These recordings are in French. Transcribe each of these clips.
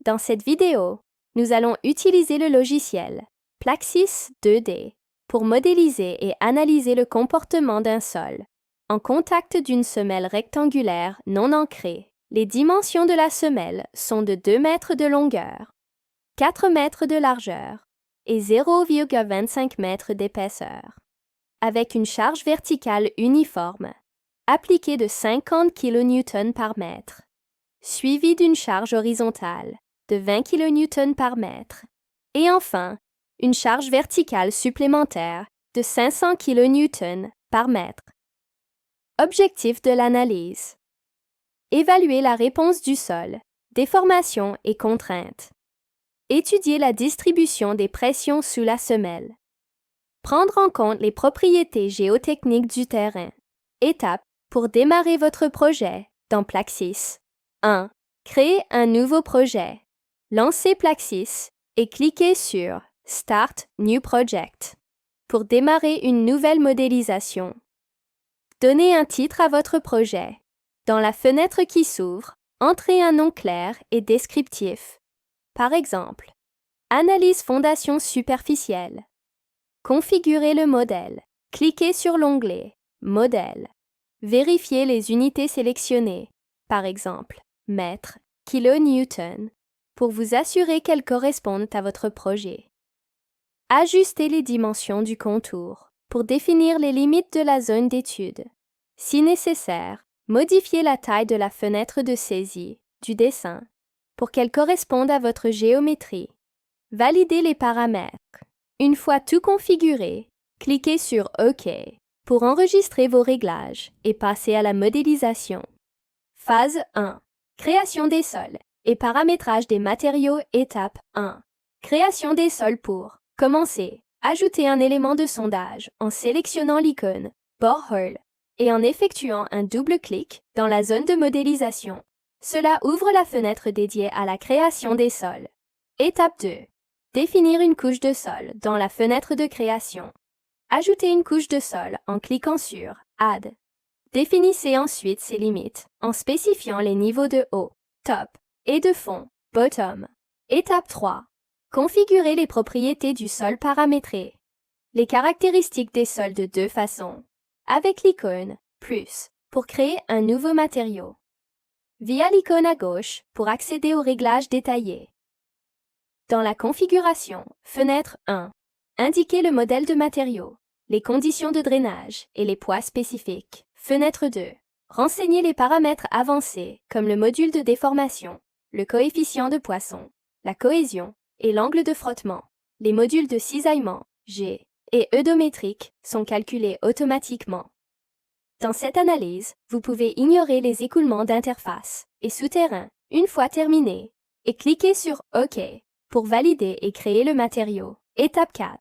Dans cette vidéo, nous allons utiliser le logiciel Plaxis 2D pour modéliser et analyser le comportement d'un sol. En contact d'une semelle rectangulaire non ancrée, les dimensions de la semelle sont de 2 mètres de longueur, 4 mètres de largeur et 0,25 mètres d'épaisseur. Avec une charge verticale uniforme, appliquée de 50 kN par mètre, suivie d'une charge horizontale de 20 kN par mètre, et enfin, une charge verticale supplémentaire de 500 kN par mètre. Objectif de l'analyse. Évaluer la réponse du sol, déformation et contraintes. Étudier la distribution des pressions sous la semelle. Prendre en compte les propriétés géotechniques du terrain. Étape pour démarrer votre projet dans Plaxis. 1. Créer un nouveau projet. Lancez Plaxis et cliquez sur Start New Project pour démarrer une nouvelle modélisation. Donnez un titre à votre projet. Dans la fenêtre qui s'ouvre, entrez un nom clair et descriptif. Par exemple, Analyse fondation superficielle. Configurez le modèle. Cliquez sur l'onglet Modèle. Vérifiez les unités sélectionnées, par exemple, mètres, kilonewton, pour vous assurer qu'elles correspondent à votre projet. Ajustez les dimensions du contour pour définir les limites de la zone d'étude. Si nécessaire, modifiez la taille de la fenêtre de saisie du dessin pour qu'elle corresponde à votre géométrie. Validez les paramètres. Une fois tout configuré, cliquez sur OK pour enregistrer vos réglages et passer à la modélisation. Phase 1. Création des sols et paramétrage des matériaux. Étape 1. Création des sols pour commencer. Ajoutez un élément de sondage en sélectionnant l'icône Borehole et en effectuant un double clic dans la zone de modélisation. Cela ouvre la fenêtre dédiée à la création des sols. Étape 2. Définir une couche de sol dans la fenêtre de création. Ajoutez une couche de sol en cliquant sur Add. Définissez ensuite ses limites en spécifiant les niveaux de haut, top, et de fond, bottom. Étape 3. Configurez les propriétés du sol paramétré. Les caractéristiques des sols de deux façons. Avec l'icône Plus pour créer un nouveau matériau. Via l'icône à gauche pour accéder aux réglages détaillés. Dans la configuration, fenêtre 1, indiquez le modèle de matériau, les conditions de drainage et les poids spécifiques. Fenêtre 2, renseignez les paramètres avancés comme le module de déformation, le coefficient de Poisson, la cohésion et l'angle de frottement. Les modules de cisaillement, G, et eudométrique sont calculés automatiquement. Dans cette analyse, vous pouvez ignorer les écoulements d'interface et souterrains une fois terminé et cliquer sur OK pour valider et créer le matériau. Étape 4.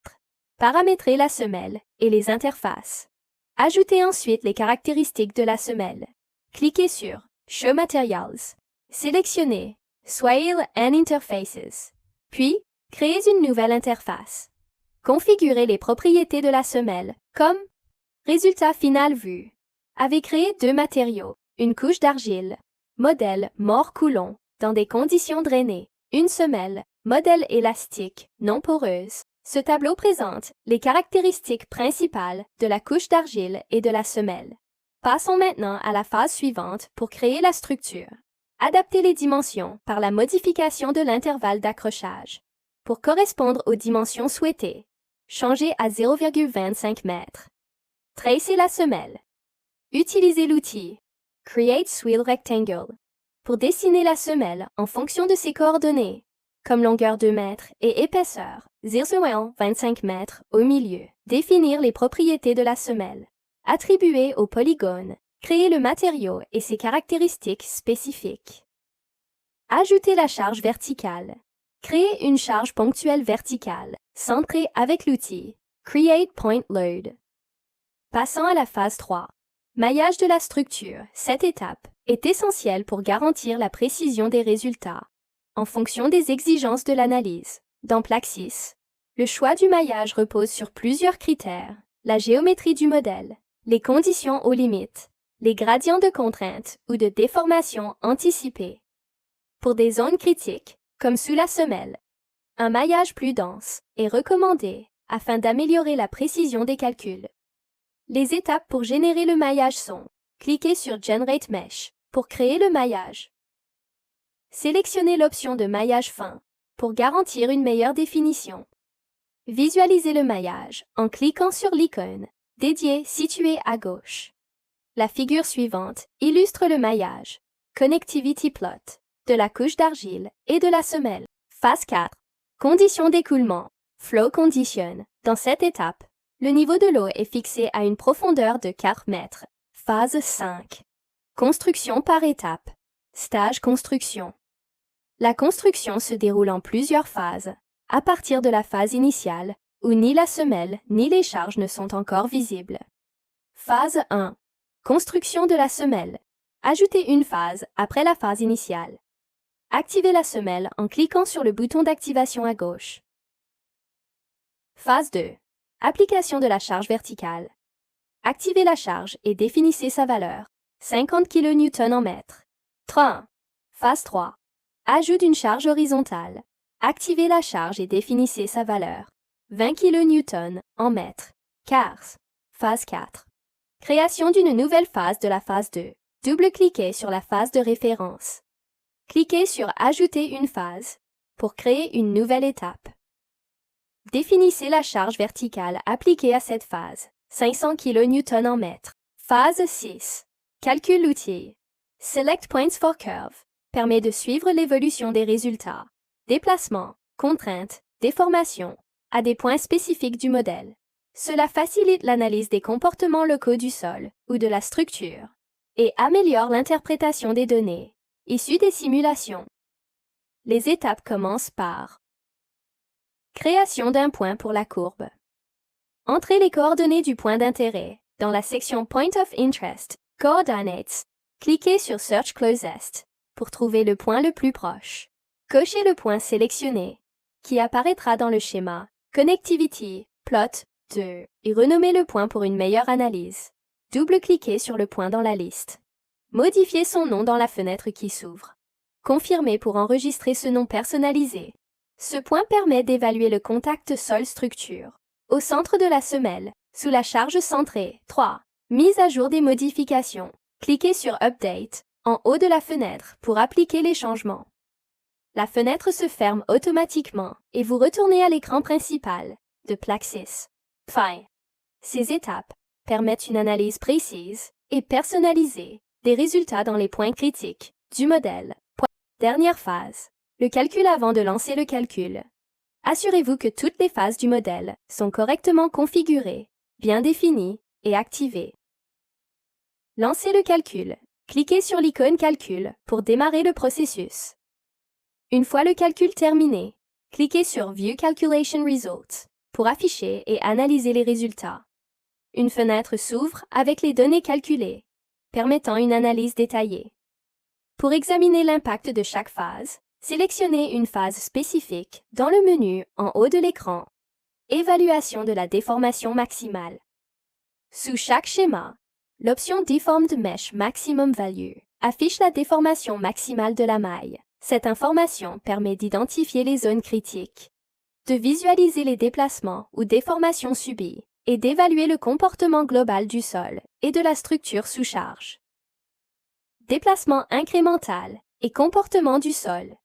Paramétrer la semelle et les interfaces. Ajoutez ensuite les caractéristiques de la semelle. Cliquez sur Show Materials. Sélectionnez Soil and Interfaces. Puis, créez une nouvelle interface. Configurez les propriétés de la semelle, comme résultat final vu. Avez créé deux matériaux, une couche d'argile, modèle Moore-Coulomb, dans des conditions drainées, une semelle, modèle élastique, non poreuse. Ce tableau présente les caractéristiques principales de la couche d'argile et de la semelle. Passons maintenant à la phase suivante pour créer la structure. Adaptez les dimensions par la modification de l'intervalle d'accrochage. Pour correspondre aux dimensions souhaitées, changez à 0,25 mètres. Tracez la semelle. Utilisez l'outil Create Swirl Rectangle pour dessiner la semelle en fonction de ses coordonnées, comme longueur 2 mètres et épaisseur 0,25 mètres au milieu. Définir les propriétés de la semelle. Attribuer au polygone. Créer le matériau et ses caractéristiques spécifiques. Ajouter la charge verticale. Créer une charge ponctuelle verticale, centrée avec l'outil Create Point Load. Passons à la phase 3. Maillage de la structure. Cette étape est essentielle pour garantir la précision des résultats. En fonction des exigences de l'analyse, dans Plaxis, le choix du maillage repose sur plusieurs critères: la géométrie du modèle, les conditions aux limites, les gradients de contrainte ou de déformation anticipés. Pour des zones critiques, comme sous la semelle. Un maillage plus dense est recommandé afin d'améliorer la précision des calculs. Les étapes pour générer le maillage sont: cliquez sur Generate Mesh pour créer le maillage. Sélectionnez l'option de maillage fin pour garantir une meilleure définition. Visualisez le maillage en cliquant sur l'icône dédiée située à gauche. La figure suivante illustre le maillage, Connectivity Plot, de la couche d'argile et de la semelle. Phase 4. Conditions d'écoulement, Flow Condition. Dans cette étape, le niveau de l'eau est fixé à une profondeur de 4 mètres. Phase 5. Construction par étape. Stage construction. La construction se déroule en plusieurs phases, à partir de la phase initiale, où ni la semelle ni les charges ne sont encore visibles. Phase 1. Construction de la semelle. Ajoutez une phase après la phase initiale. Activez la semelle en cliquant sur le bouton d'activation à gauche. Phase 2. Application de la charge verticale. Activez la charge et définissez sa valeur, 50 kN en mètres. 3. Phase 3. Ajout d'une charge horizontale. Activez la charge et définissez sa valeur, 20 kN en mètres. 4. Phase 4. Création d'une nouvelle phase de la phase 2. Double-cliquez sur la phase de référence. Cliquez sur Ajouter une phase pour créer une nouvelle étape. Définissez la charge verticale appliquée à cette phase, 500 kN en mètres. Phase 6. Calcul l'outil. Select Points for Curve permet de suivre l'évolution des résultats, déplacements, contraintes, déformations, à des points spécifiques du modèle. Cela facilite l'analyse des comportements locaux du sol ou de la structure et améliore l'interprétation des données issues des simulations. Les étapes commencent par création d'un point pour la courbe. Entrez les coordonnées du point d'intérêt dans la section Point of Interest, Coordinates. Cliquez sur Search Closest pour trouver le point le plus proche. Cochez le point sélectionné, qui apparaîtra dans le schéma Connectivity Plot 2 et renommez le point pour une meilleure analyse. Double-cliquez sur le point dans la liste. Modifiez son nom dans la fenêtre qui s'ouvre. Confirmez pour enregistrer ce nom personnalisé. Ce point permet d'évaluer le contact sol-structure. Au centre de la semelle, sous la charge centrée. 3. Mise à jour des modifications. Cliquez sur Update en haut de la fenêtre pour appliquer les changements. La fenêtre se ferme automatiquement et vous retournez à l'écran principal de Plaxis. Fin. Ces étapes permettent une analyse précise et personnalisée des résultats dans les points critiques du modèle. Dernière phase. Le calcul avant de lancer le calcul. Assurez-vous que toutes les phases du modèle sont correctement configurées, bien définies et activées. Lancez le calcul. Cliquez sur l'icône Calcul pour démarrer le processus. Une fois le calcul terminé, cliquez sur View Calculation Results pour afficher et analyser les résultats. Une fenêtre s'ouvre avec les données calculées, permettant une analyse détaillée. Pour examiner l'impact de chaque phase, sélectionnez une phase spécifique dans le menu en haut de l'écran. Évaluation de la déformation maximale. Sous chaque schéma, l'option Deformed Mesh Maximum Value affiche la déformation maximale de la maille. Cette information permet d'identifier les zones critiques, de visualiser les déplacements ou déformations subies et d'évaluer le comportement global du sol et de la structure sous charge. Déplacement incrémental et comportement du sol.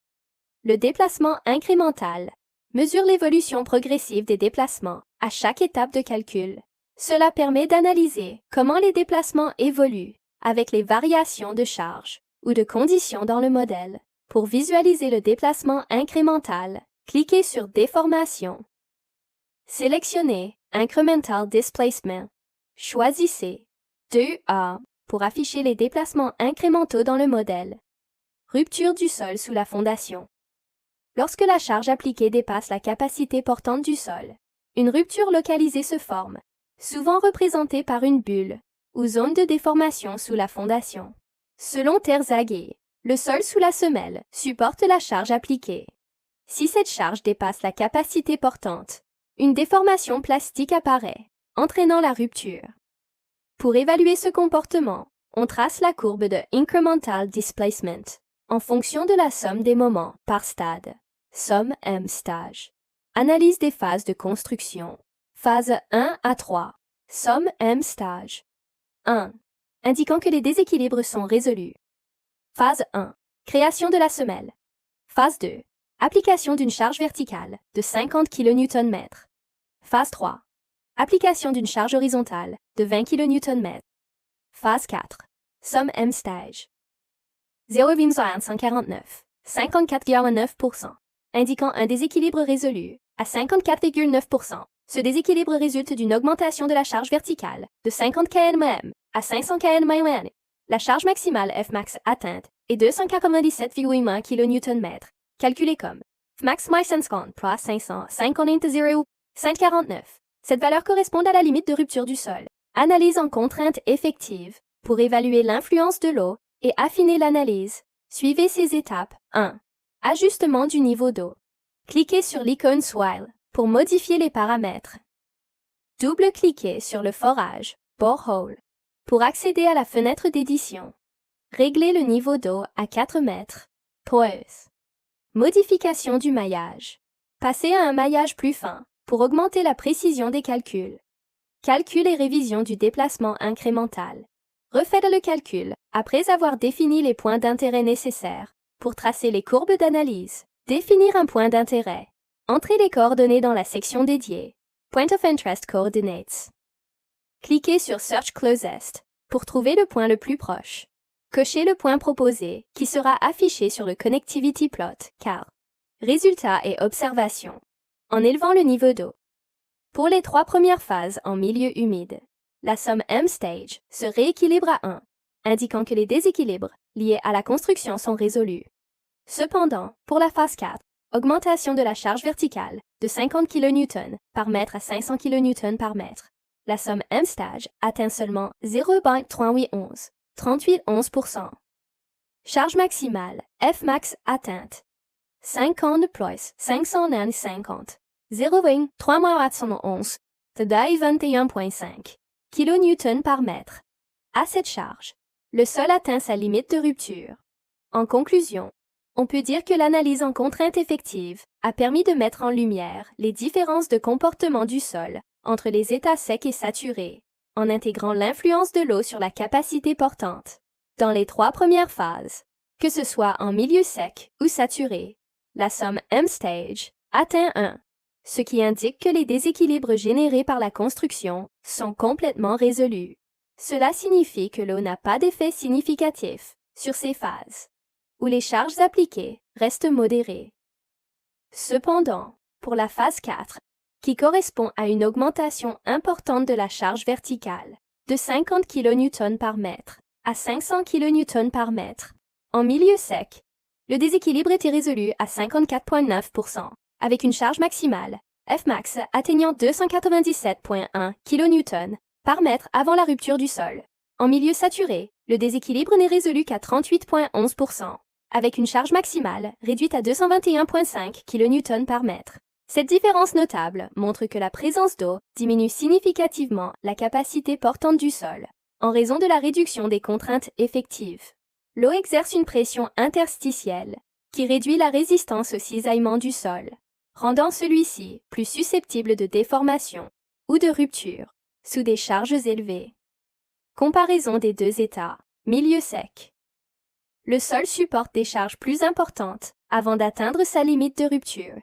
Le déplacement incrémental mesure l'évolution progressive des déplacements à chaque étape de calcul. Cela permet d'analyser comment les déplacements évoluent avec les variations de charge ou de conditions dans le modèle. Pour visualiser le déplacement incrémental, cliquez sur Déformation. Sélectionnez Incremental Displacement. Choisissez 2A pour afficher les déplacements incrémentaux dans le modèle. Rupture du sol sous la fondation. Lorsque la charge appliquée dépasse la capacité portante du sol, une rupture localisée se forme, souvent représentée par une bulle ou zone de déformation sous la fondation. Selon Terzaghi, le sol sous la semelle supporte la charge appliquée. Si cette charge dépasse la capacité portante, une déformation plastique apparaît, entraînant la rupture. Pour évaluer ce comportement, on trace la courbe de Incremental Displacement en fonction de la somme des moments par stade. Somme M stage. Analyse des phases de construction. Phase 1 à 3. Somme M stage. 1. Indiquant que les déséquilibres sont résolus. Phase 1. Création de la semelle. Phase 2. Application d'une charge verticale de 50 kN/m. Phase 3. Application d'une charge horizontale de 20 kN/m. Phase 4. Somme M stage. 0,149. 54,9%. Indiquant un déséquilibre résolu à 54,9%. Ce déséquilibre résulte d'une augmentation de la charge verticale de 50 kN/m à 500 kN/m. La charge maximale Fmax atteinte est 297,1 kN/m, calculée comme Fmax moins 50 plus 550,549. Cette valeur correspond à la limite de rupture du sol. Analyse en contrainte effective. Pour évaluer l'influence de l'eau et affiner l'analyse, suivez ces étapes. 1. Ajustement du niveau d'eau. Cliquez sur l'icône Swile pour modifier les paramètres. Double-cliquez sur le forage Borehole pour accéder à la fenêtre d'édition. Réglez le niveau d'eau à 4 mètres. Pause. Modification du maillage. Passez à un maillage plus fin pour augmenter la précision des calculs. Calcul et révision du déplacement incrémental. Refaites le calcul après avoir défini les points d'intérêt nécessaires pour tracer les courbes d'analyse. Définir un point d'intérêt. Entrez les coordonnées dans la section dédiée. Point of Interest Coordinates. Cliquez sur Search Closest pour trouver le point le plus proche. Cochez le point proposé qui sera affiché sur le Connectivity Plot, car résultats et observations. En élevant le niveau d'eau. Pour les 3 premières phases en milieu humide, la somme M stage se rééquilibre à 1, indiquant que les déséquilibres liés à la construction sont résolus. Cependant, pour la phase 4, augmentation de la charge verticale de 50 kN par mètre à 500 kN par mètre, la somme M stage atteint seulement 0,311, 38,11%. Charge maximale Fmax atteinte 50 plus 550, 0,3811, de 21,5 kN par mètre. À cette charge, le sol atteint sa limite de rupture. En conclusion, on peut dire que l'analyse en contrainte effective a permis de mettre en lumière les différences de comportement du sol entre les états secs et saturés, en intégrant l'influence de l'eau sur la capacité portante. Dans les 3 premières phases, que ce soit en milieu sec ou saturé, la somme M stage atteint 1, ce qui indique que les déséquilibres générés par la construction sont complètement résolus. Cela signifie que l'eau n'a pas d'effet significatif sur ces phases, où les charges appliquées restent modérées. Cependant, pour la phase 4, qui correspond à une augmentation importante de la charge verticale, de 50 kN par mètre à 500 kN par mètre, en milieu sec, le déséquilibre était résolu à 54,9%, avec une charge maximale, Fmax atteignant 297,1 kN par mètre avant la rupture du sol. En milieu saturé, le déséquilibre n'est résolu qu'à 38,11%, avec une charge maximale réduite à 221,5 kN par mètre. Cette différence notable montre que la présence d'eau diminue significativement la capacité portante du sol, en raison de la réduction des contraintes effectives. L'eau exerce une pression interstitielle qui réduit la résistance au cisaillement du sol, rendant celui-ci plus susceptible de déformation ou de rupture sous des charges élevées. Comparaison des 2 états. Milieu sec. Le sol supporte des charges plus importantes avant d'atteindre sa limite de rupture.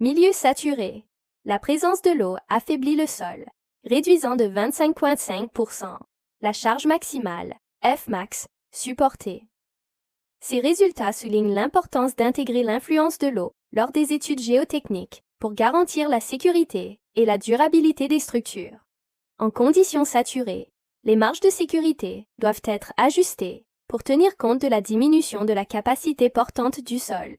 Milieu saturé. La présence de l'eau affaiblit le sol, réduisant de 25,5% la charge maximale, Fmax, supportée. Ces résultats soulignent l'importance d'intégrer l'influence de l'eau lors des études géotechniques pour garantir la sécurité et la durabilité des structures. En conditions saturées, les marges de sécurité doivent être ajustées pour tenir compte de la diminution de la capacité portante du sol.